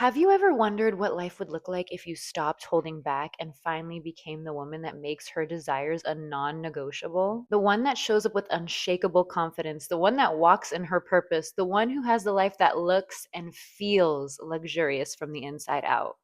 Have you ever wondered what life would look like if you stopped holding back and finally became the woman that makes her desires a non negotiable? The one that shows up with unshakable confidence, the one that walks in her purpose, the one who has the life that looks and feels luxurious from the inside out.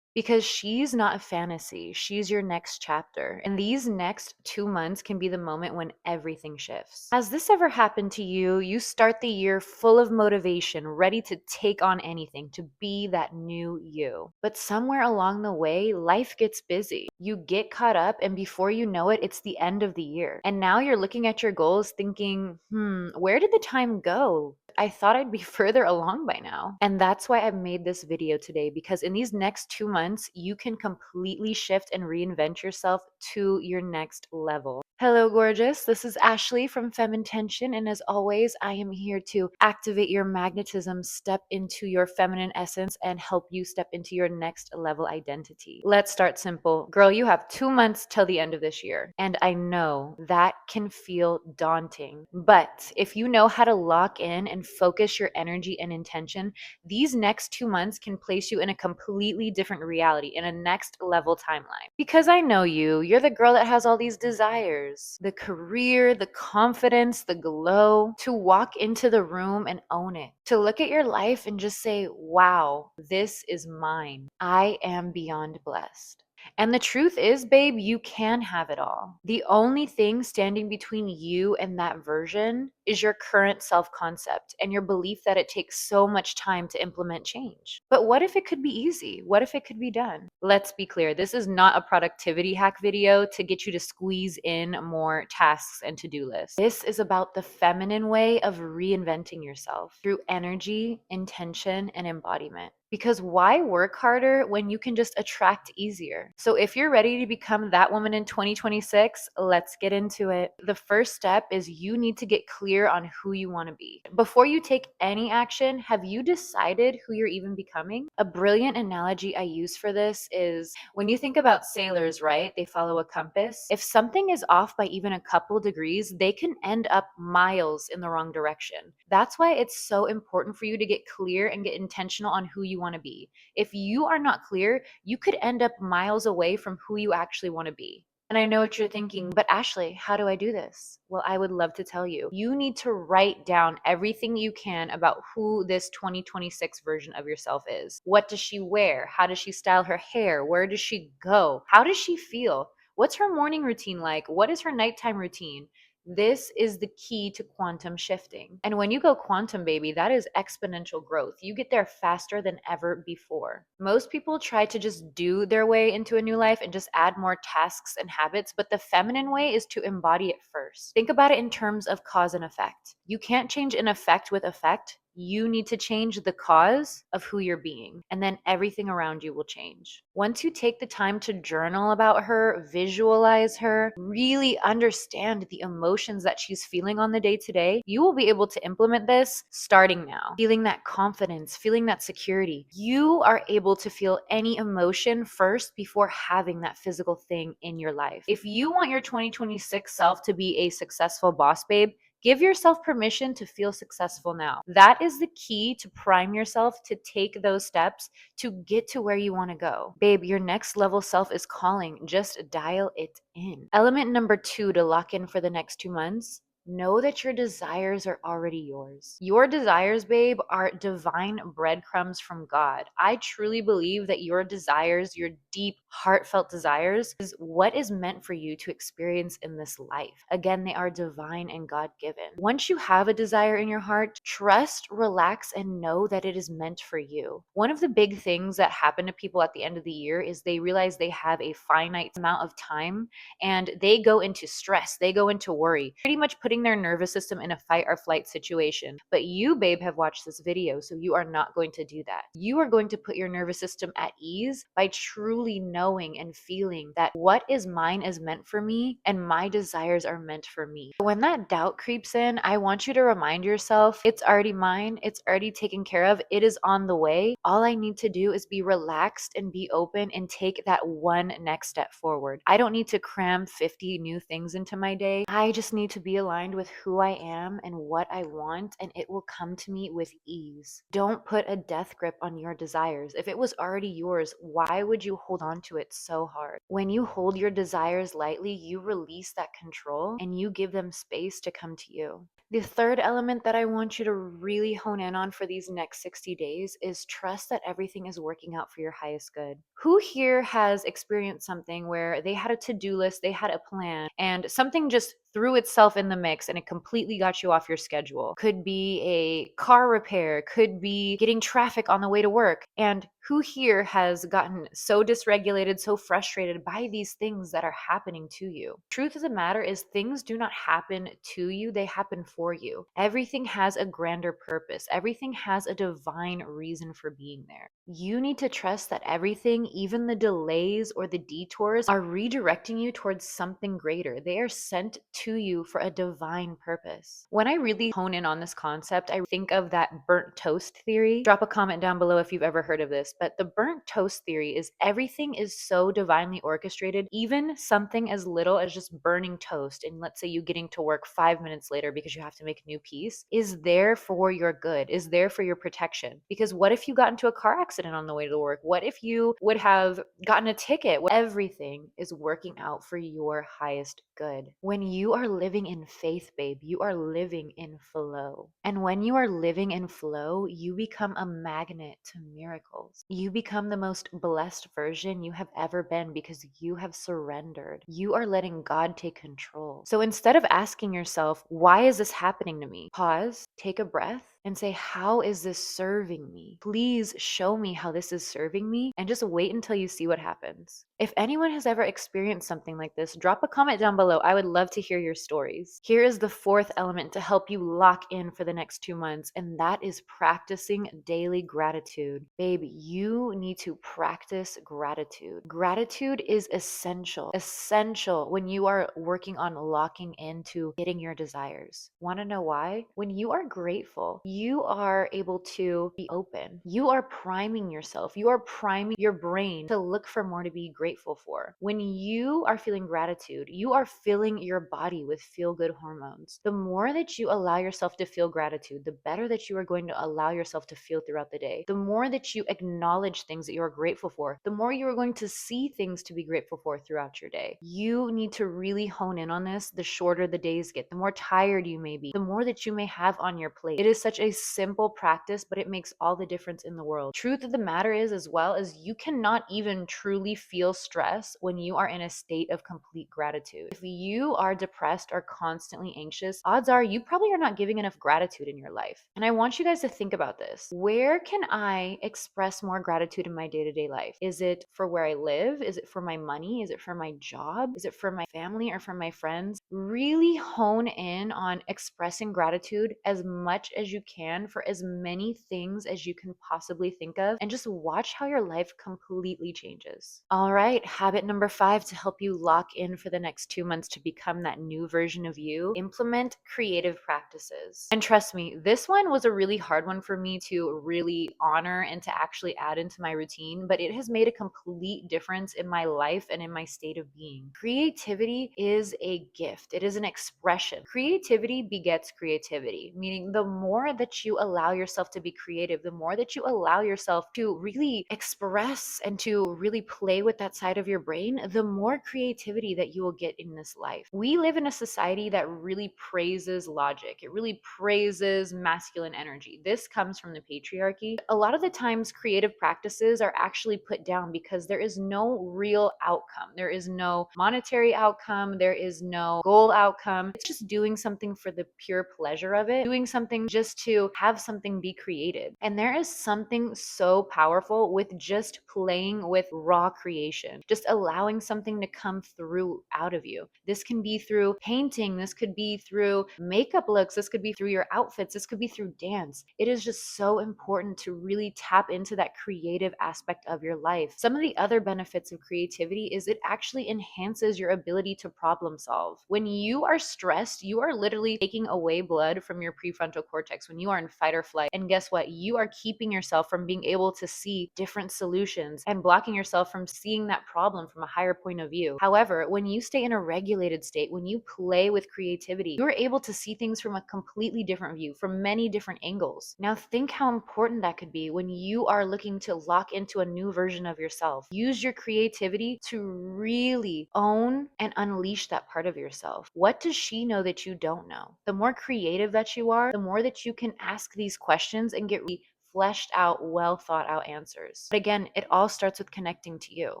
Because she's not a fantasy, she's your next chapter. And these next 2 months can be the moment when everything shifts. Has this ever happened to you? You start the year full of motivation, ready to take on anything, to be that new you. But somewhere along the way, life gets busy. You get caught up, and before you know it, it's the end of the year. And now you're looking at your goals thinking, where did the time go? I thought I'd be further along by now. And that's why I've made this video today, because in these next 2 months, you can completely shift and reinvent yourself to your next level. Hello, gorgeous. This is Ashley from Intention, and as always, I am here to activate your magnetism, step into your feminine essence, and help you step into your next level identity. Let's start simple. Girl, you have 2 months till the end of this year, and I know that can feel daunting, but if you know how to lock in and focus your energy and intention, these next 2 months can place you in a completely different reality, in a next level timeline. Because I know you're the girl that has all these desires, the career, the confidence, the glow, to walk into the room and own it, to look at your life and just say, wow, this is mine. I am beyond blessed. And the truth is, babe, you can have it all. The only thing standing between you and that version is your current self concept and your belief that it takes so much time to implement change. But what if it could be easy? What if it could be done? Let's be clear, this is not a productivity hack video to get you to squeeze in more tasks and to do lists. This is about the feminine way of reinventing yourself through energy, intention, and embodiment. Because why work harder when you can just attract easier? So if you're ready to become that woman in 2026, let's get into it. The first step is you need to get clear on who you want to be. Before you take any action, have you decided who you're even becoming? A brilliant analogy I use for this is when you think about sailors, right? They follow a compass. If something is off by even a couple degrees, they can end up miles in the wrong direction. That's why it's so important for you to get clear and get intentional on who you want to be. If you are not clear, you could end up miles away from who you actually want to be. And I know what you're thinking, but Ashley, how do I do this? Well, I would love to tell you. You need to write down everything you can about who this 2026 version of yourself is. What does she wear? How does she style her hair? Where does she go? How does she feel? What's her morning routine like? What is her nighttime routine? This is the key to quantum shifting. And when you go quantum, baby, that is exponential growth. You get there faster than ever before. Most people try to just do their way into a new life and just add more tasks and habits, but the feminine way is to embody it first. Think about it in terms of cause and effect. You can't change an effect with effect. You need to change the cause of who you're being, and then everything around you will change. Once you take the time to journal about her, visualize her, really understand the emotions that she's feeling on the day to day, you will be able to implement this starting now. Feeling that confidence, feeling that security. You are able to feel any emotion first before having that physical thing in your life. If you want your 2026 self to be a successful boss, babe, give yourself permission to feel successful now. That is the key to prime yourself to take those steps to get to where you want to go. Babe, your next level self is calling. Just dial it in. Element number 2 to lock in for the next 2 months. Know that your desires are already yours. Your desires, babe, are divine breadcrumbs from God. I truly believe that your desires, your deep, heartfelt desires, is what is meant for you to experience in this life. Again, they are divine and God-given. Once you have a desire in your heart, trust, relax, and know that it is meant for you. One of the big things that happen to people at the end of the year is they realize they have a finite amount of time and they go into stress, they go into worry, pretty much putting their nervous system in a fight or flight situation. But you, babe, have watched this video, so you are not going to do that. You are going to put your nervous system at ease by truly knowing and feeling that what is mine is meant for me and my desires are meant for me. When that doubt creeps in, I want you to remind yourself, it's already mine, it's already taken care of, it is on the way. All I need to do is be relaxed and be open and take that one next step forward. I don't need to cram 50 new things into my day. I just need to be aligned aligned with who I am and what I want, and it will come to me with ease. Don't put a death grip on your desires. If it was already yours, why would you hold on to it so hard? When you hold your desires lightly, you release that control and you give them space to come to you. The third element that I want you to really hone in on for these next 60 days is trust that everything is working out for your highest good. Who here has experienced something where they had a to-do list, they had a plan, and something just threw itself in the mix and it completely got you off your schedule? Could be a car repair, could be getting traffic on the way to work. And who here has gotten so dysregulated, so frustrated by these things that are happening to you? Truth of the matter is, things do not happen to you, they happen for you. Everything has a grander purpose, everything has a divine reason for being there. You need to trust that everything, even the delays or the detours, are redirecting you towards something greater. They are sent to you for a divine purpose. When I really hone in on this concept, I think of that burnt toast theory. Drop a comment down below if you've ever heard of this. But the burnt toast theory is everything is so divinely orchestrated, even something as little as just burning toast, and let's say you getting to work 5 minutes later because you have to make a new piece, is there for your good, is there for your protection. Because what if you got into a car accident on the way to work? What if you would have gotten a ticket? Everything is working out for your highest good. When you are living in faith, babe, you are living in flow. And when you are living in flow, you become a magnet to miracles. You become the most blessed version you have ever been because you have surrendered. You are letting God take control. So instead of asking yourself, why is this happening to me? Pause, take a breath, and say, how is this serving me? Please show me how this is serving me, and just wait until you see what happens. If anyone has ever experienced something like this, drop a comment down below. I would love to hear your stories. Here is the fourth element to help you lock in for the next 2 months, and that is practicing daily gratitude. Babe, you need to practice gratitude. Gratitude is essential when you are working on locking into getting your desires. Want to know why? When you are grateful, you are able to be open. You are priming yourself. You are priming your brain to look for more to be grateful for. When you are feeling gratitude, you are filling your body with feel-good hormones. The more that you allow yourself to feel gratitude, the better that you are going to allow yourself to feel throughout the day. The more that you acknowledge things that you are grateful for, the more you are going to see things to be grateful for throughout your day. You need to really hone in on this. The shorter the days get, the more tired you may be, the more that you may have on your plate. It is such a simple practice, but it makes all the difference in the world. Truth of the matter is, as well, as you cannot even truly feel stress when you are in a state of complete gratitude. If you are depressed or constantly anxious, odds are you probably are not giving enough gratitude in your life. And I want you guys to think about this. Where can I express more gratitude in my day-to-day life? Is it for where I live? Is it for my money? Is it for my job? Is it for my family or for my friends? Really hone in on expressing gratitude as much as you can for as many things as you can possibly think of, and just watch how your life completely changes. All right, habit number 5 to help you lock in for the next 2 months to become that new version of you: implement creative practices. And trust me, this one was a really hard one for me to really honor and to actually add into my routine, but it has made a complete difference in my life and in my state of being. Creativity is a gift. It is an expression. Creativity begets creativity, meaning the more that you allow yourself to be creative, the more that you allow yourself to really express and to really play with that side of your brain, the more creativity that you will get in this life. We live in a society that really praises logic. It really praises masculine energy. This comes from the patriarchy. A lot of the times creative practices are actually put down because there is no real outcome. There is no monetary outcome. There is no goal outcome. It's just doing something for the pure pleasure of it, doing something just to have something be created. And there is something so powerful with just playing with raw creation, just allowing something to come through out of you. This can be through painting, this could be through makeup looks, this could be through your outfits, this could be through dance. It is just so important to really tap into that creative aspect of your life. Some of the other benefits of creativity is it actually enhances your ability to problem solve. When you are stressed, you are literally taking away blood from your prefrontal cortex. when you are in fight or flight. And guess what? You are keeping yourself from being able to see different solutions and blocking yourself from seeing that problem from a higher point of view. However, when you stay in a regulated state, when you play with creativity, you're able to see things from a completely different view, from many different angles. Now, think how important that could be when you are looking to lock into a new version of yourself. Use your creativity to really own and unleash that part of yourself. What does she know that you don't know? The more creative that you are, the more that you can ask these questions and get really fleshed out, well thought out answers. But again, it all starts with connecting to you.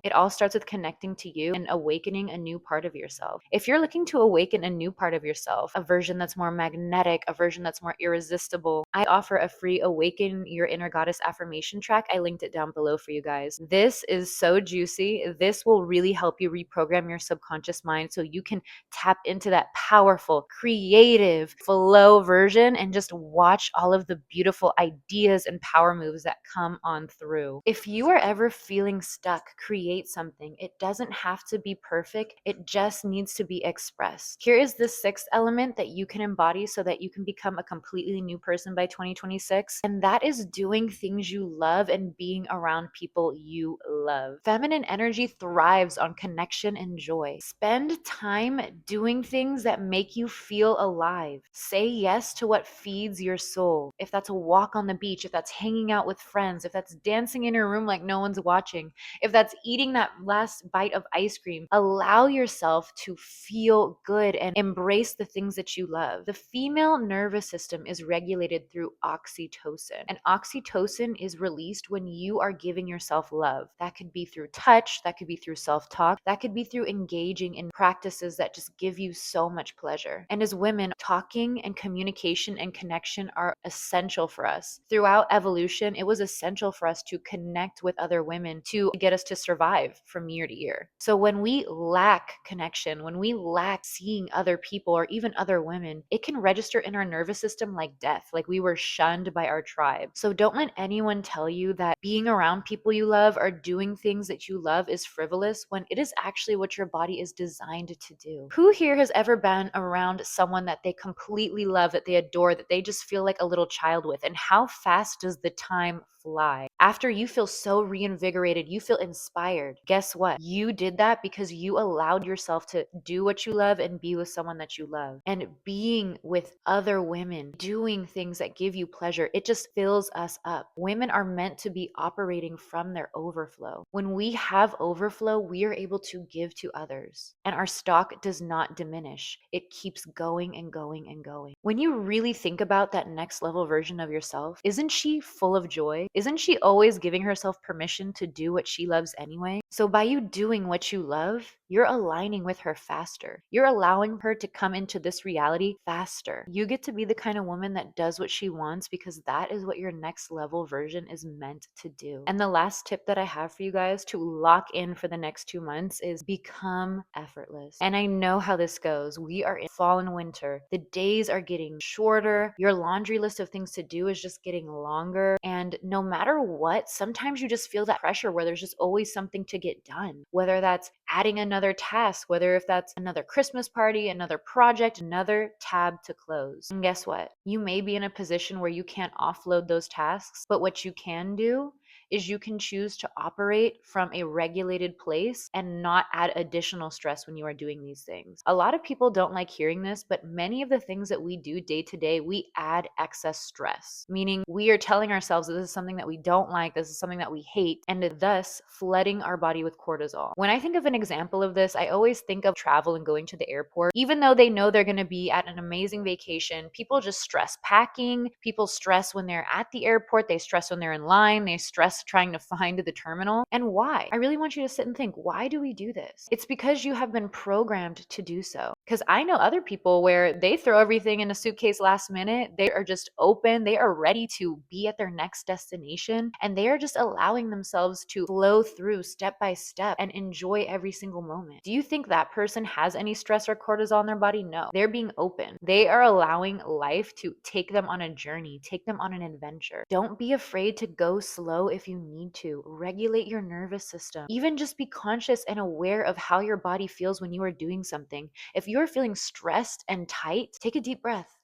It all starts with connecting to you and awakening a new part of yourself. If you're looking to awaken a new part of yourself, a version that's more magnetic, a version that's more irresistible, I offer a free Awaken Your Inner Goddess affirmation track. I linked it down below for you guys. This is so juicy. This will really help you reprogram your subconscious mind so you can tap into that powerful, creative flow version and just watch all of the beautiful ideas and power moves that come on through. If you are ever feeling stuck, create something. It doesn't have to be perfect. It just needs to be expressed. Here is the sixth element that you can embody so that you can become a completely new person by 2026. And that is doing things you love and being around people you love. Feminine energy thrives on connection and joy. Spend time doing things that make you feel alive. Say yes to what feeds your soul. If that's a walk on the beach, if that's hanging out with friends, if that's dancing in your room like no one's watching, if that's eating that last bite of ice cream, allow yourself to feel good and embrace the things that you love. The female nervous system is regulated through oxytocin, and oxytocin is released when you are giving yourself love. That could be through touch, that could be through self-talk, that could be through engaging in practices that just give you so much pleasure. And as women, talking and communication and connection are essential for us. Throughout evolution, it was essential for us to connect with other women to get us to survive from year to year. So when we lack connection, when we lack seeing other people or even other women, it can register in our nervous system like death, like we were shunned by our tribe. So don't let anyone tell you that being around people you love or doing things that you love is frivolous when it is actually what your body is designed to do. Who here has ever been around someone that they completely love, that they adore, that they just feel like a little child with? And how fast does the time fly? After you feel so reinvigorated, you feel inspired. Guess what? You did that because you allowed yourself to do what you love and be with someone that you love. And being with other women, doing things that give you pleasure, it just fills us up. Women are meant to be operating from their overflow. When we have overflow, we are able to give to others. And our stock does not diminish. It keeps going and going and going. When you really think about that next level version of yourself, isn't she full of joy? Isn't she always giving herself permission to do what she loves anyway? So by you doing what you love, you're aligning with her faster. You're allowing her to come into this reality faster. You get to be the kind of woman that does what she wants because that is what your next level version is meant to do. And the last tip that I have for you guys to lock in for the next 2 months is become effortless. And I know how this goes. We are in fall and winter. The days are getting shorter. Your laundry list of things to do is just getting longer. And no matter what, sometimes you just feel that pressure where there's just always something to get done, whether that's adding another task, whether if that's another Christmas party, another project, another tab to close. And guess what? You may be in a position where you can't offload those tasks, but what you can do is you can choose to operate from a regulated place and not add additional stress when you are doing these things. A lot of people don't like hearing this, but many of the things that we do day to day, we add excess stress, meaning we are telling ourselves that this is something that we don't like, this is something that we hate, and thus flooding our body with cortisol. When I think of an example of this, I always think of travel and going to the airport. Even though they know they're going to be at an amazing vacation, people just stress packing, people stress when they're at the airport, they stress when they're in line, they stress trying to find the terminal. And why? I really want you to sit and think, why do we do this? It's because you have been programmed to do so. Because I know other people where they throw everything in a suitcase last minute. They are just open. They are ready to be at their next destination. And they are just allowing themselves to flow through step by step and enjoy every single moment. Do you think that person has any stress or cortisol in their body? No. They're being open. They are allowing life to take them on a journey, take them on an adventure. Don't be afraid to go slow if you need to. Regulate your nervous system. Even just be conscious and aware of how your body feels when you are doing something. If you're feeling stressed and tight, take a deep breath.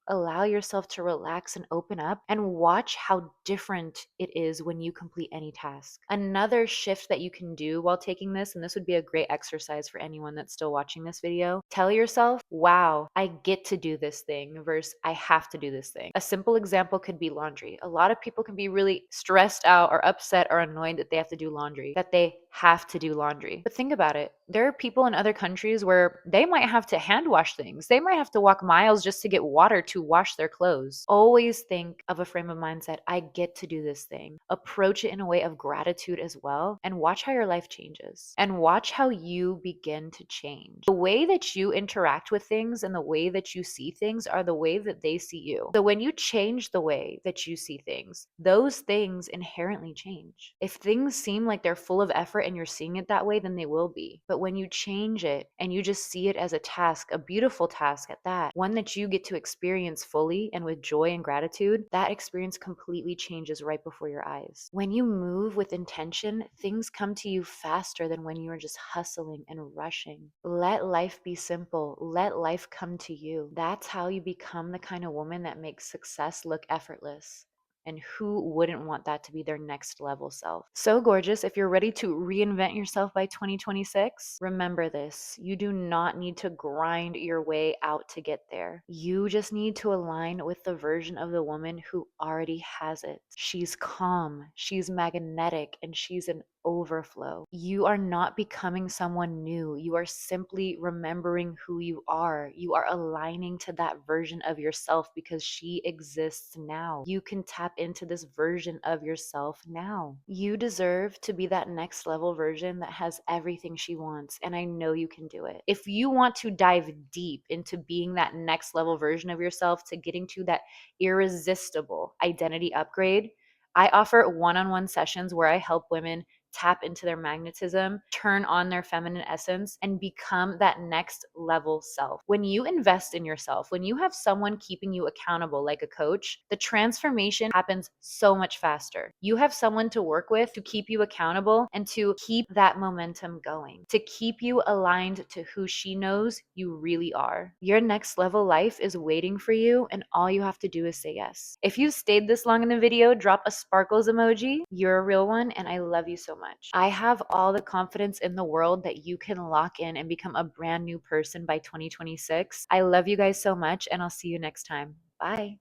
Allow yourself to relax and open up and watch how different it is when you complete any task. Another shift that you can do while taking this, and this would be a great exercise for anyone that's still watching this video, tell yourself, wow, I get to do this thing versus I have to do this thing. A simple example could be laundry. A lot of people can be really stressed out or upset or annoyed that they have to do laundry, that they have to do laundry. But think about it. There are people in other countries where they might have to hand wash things. They might have to walk miles just to get water to wash their clothes. Always think of a frame of mindset. I get to do this thing. Approach it in a way of gratitude as well, and watch how your life changes and watch how you begin to change. The way that you interact with things and the way that you see things are the way that they see you. So when you change the way that you see things, those things inherently change. If things seem like they're full of effort and you're seeing it that way, then they will be. But when you change it and you just see it as a task, a beautiful task at that, one that you get to experience fully and with joy and gratitude, that experience completely changes right before your eyes. When you move with intention, things come to you faster than when you are just hustling and rushing. Let life be simple. Let life come to you. That's how you become the kind of woman that makes success look effortless. And who wouldn't want that to be their next level self? So gorgeous. If you're ready to reinvent yourself by 2026, remember this. You do not need to grind your way out to get there. You just need to align with the version of the woman who already has it. She's calm, she's magnetic, and she's an overflow. You are not becoming someone new. You are simply remembering who you are. You are aligning to that version of yourself because she exists now. You can tap into this version of yourself now. You deserve to be that next level version that has everything she wants, and I know you can do it. If you want to dive deep into being that next level version of yourself, to getting to that irresistible identity upgrade, I offer one-on-one sessions where I help women tap into their magnetism, turn on their feminine essence, and become that next level self. When you invest in yourself, when you have someone keeping you accountable like a coach, the transformation happens so much faster. You have someone to work with to keep you accountable and to keep that momentum going, to keep you aligned to who she knows you really are. Your next level life is waiting for you, and all you have to do is say yes. If you stayed this long in the video, drop a sparkles emoji. You're a real one, and I love you so much. I have all the confidence in the world that you can lock in and become a brand new person by 2026. I love you guys so much, and I'll see you next time. Bye.